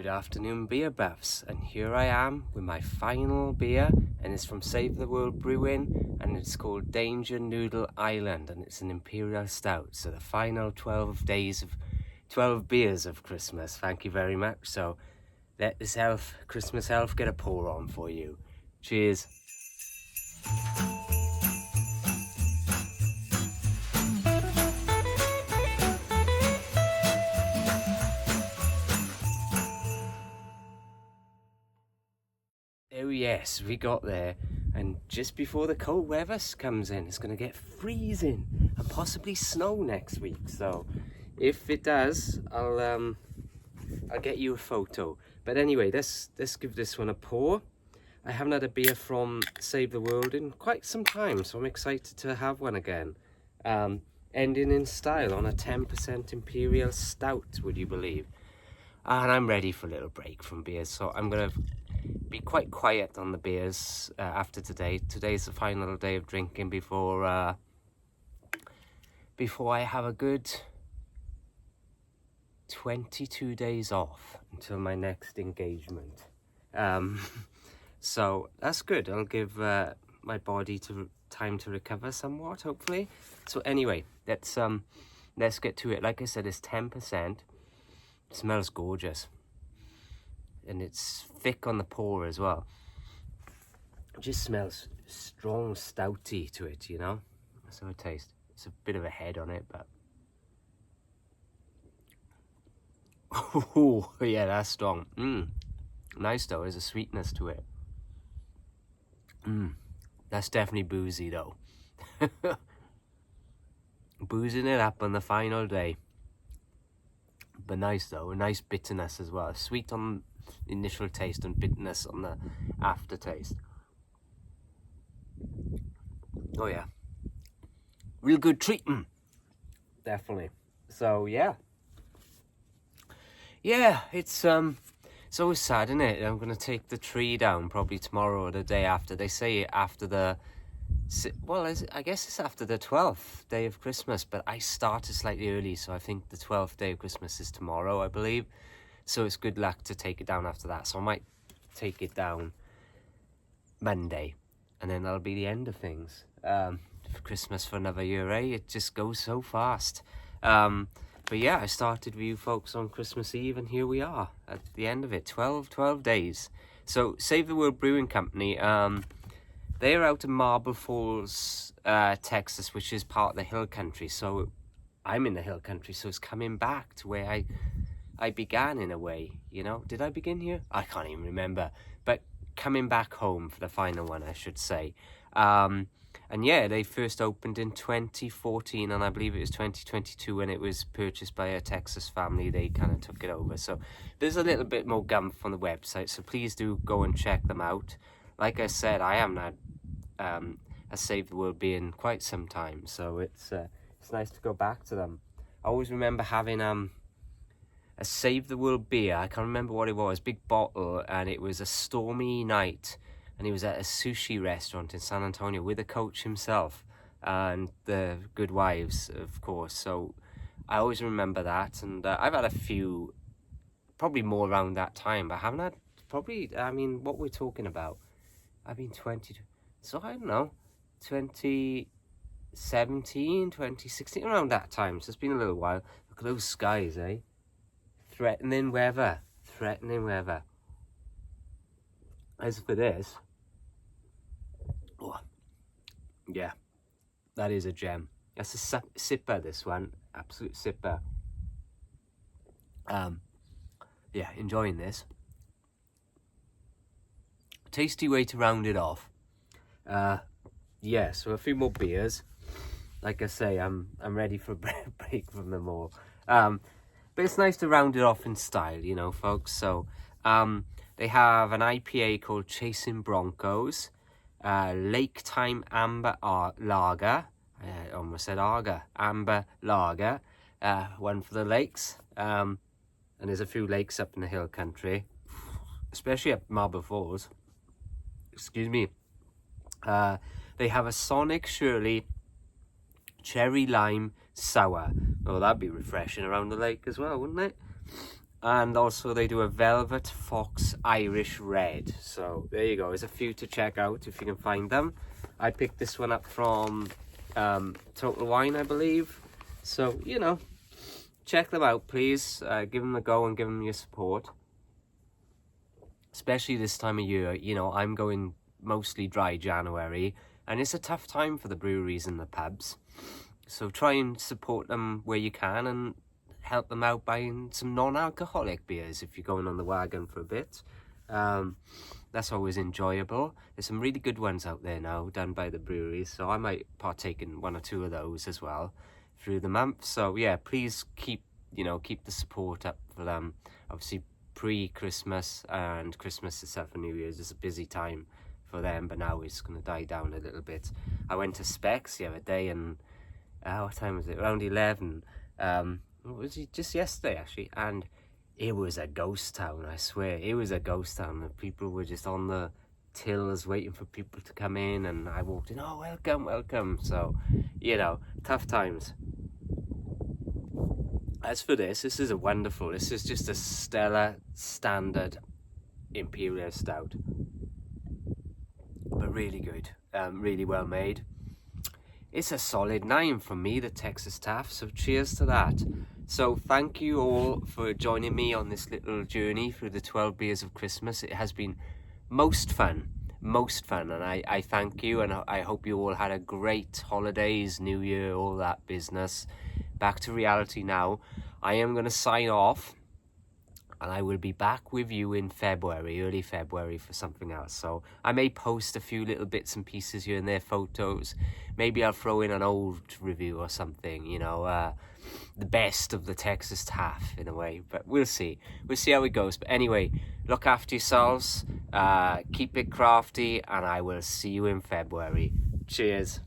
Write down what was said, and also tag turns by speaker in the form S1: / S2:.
S1: afternoon, beer buffs, and here I am with my final beer, and it's from Save the World Brewing, and it's called Danger Noodle Island, and it's an Imperial Stout. So the final 12 beers of Christmas. Thank you very much. So let this Christmas elf get a pour on for you. Cheers. Oh yes, we got there, and just before the cold weather comes in, it's going to get freezing and possibly snow next week. So if it does, I'll get you a photo. But anyway, let's give this one a pour. I haven't had a beer from Save the World in quite some time, so I'm excited to have one again. Ending in style on a 10% Imperial Stout, would you believe? And I'm ready for a little break from beers, so I'm going to be quite quiet on the beers after today. Today's the final day of drinking before I have a good 22 days off until my next engagement. So that's good. I'll give my body time to recover somewhat, hopefully. So anyway, let's get to it. Like I said, it's 10%. It smells gorgeous. And it's thick on the pour as well. It just smells strong, stouty to it, you know? Let's have a taste. It's a bit of a head on it, but... Oh, yeah, that's strong. Nice though, there's a sweetness to it. That's definitely boozy though. Boozing it up on the final day. But nice though, a nice bitterness as well. Sweet on the initial taste and bitterness on the aftertaste. Oh yeah. Real good treatment. Definitely. So yeah. Yeah, it's always sad, isn't it? I'm going to take the tree down probably tomorrow or the day after. They say after I guess it's after the 12th day of Christmas, but I started slightly early, so I think the 12th day of Christmas is tomorrow, I believe. So it's good luck to take it down after that. So I might take it down Monday, and then that'll be the end of things. For Christmas for another year, eh? It just goes so fast. But yeah, I started with you folks on Christmas Eve, and here we are at the end of it. 12 days. So Save the World Brewing Company, they're out in Marble Falls, Texas, which is part of the hill country. So I'm in the hill country, so it's coming back to where I began in a way, you know. Did I begin here? I can't even remember. But coming back home for the final one, I should say. And yeah, they first opened in 2014, and I believe it was 2022 when it was purchased by a Texas family. They kind of took it over. So there's a little bit more gumph on the website, so please do go and check them out. Like I said, I haven't had a Save the World beer in quite some time, so it's nice to go back to them. I always remember having a Save the World beer. I can't remember what it was, big bottle, and it was a stormy night. And he was at a sushi restaurant in San Antonio with the coach himself and the good wives, of course. So I always remember that. And I've had a few, probably more around that time, but I haven't had probably, I mean, what we're talking about. I've been 20, so I don't know, 2017, 2016, around that time. So it's been a little while. Look at those skies, eh? Threatening weather. As for this, oh, yeah, that is a gem. That's a sipper, this one. Absolute sipper. Yeah, enjoying this. Tasty way to round it off. Yeah, so a few more beers. Like I say, I'm ready for a break from them all. But it's nice to round it off in style, you know, folks. So, they have an IPA called Chasing Broncos, Lake Time Amber Lager. I almost said Amber Lager. One for the lakes. And there's a few lakes up in the hill country, especially up Marble Falls. Excuse me. They have a Sonic Shirley Cherry Lime Sour. Oh, that'd be refreshing around the lake as well, wouldn't it? And also they do a Velvet Fox Irish Red. So there you go. There's a few to check out if you can find them. I picked this one up from Total Wine, I believe. So, you know, check them out, please. Give them a go and give them your support. Especially this time of year, you know, I'm going mostly dry January. And it's a tough time for the breweries and the pubs. So try and support them where you can and help them out buying some non-alcoholic beers if you're going on the wagon for a bit. That's always enjoyable. There's some really good ones out there now done by the breweries, so I might partake in one or two of those as well through the month. So yeah, please keep the support up for them. Obviously pre-Christmas and Christmas itself and New Year's is a busy time for them, but now it's going to die down a little bit. I went to Specs the other day and what time was it? Around 11. Was it just yesterday actually? And it was a ghost town, I swear. It was a ghost town. The people were just on the tills waiting for people to come in, and I walked in, oh, welcome, welcome. So, you know, tough times. As for this is this is just a stellar standard Imperial Stout. But really good, really well made. It's a solid 9 from me, the Texas Taff, so cheers to that. So thank you all for joining me on this little journey through the 12 beers of Christmas. It has been most fun, and I thank you, and I hope you all had a great holidays, New Year, all that business. Back to reality now. I am going to sign off, and I will be back with you in February, early February, for something else. So I may post a few little bits and pieces here and there, photos. Maybe I'll throw in an old review or something, you know, the best of the Texas Taff in a way. But we'll see. We'll see how it goes. But anyway, look after yourselves, keep it crafty, and I will see you in February. Cheers.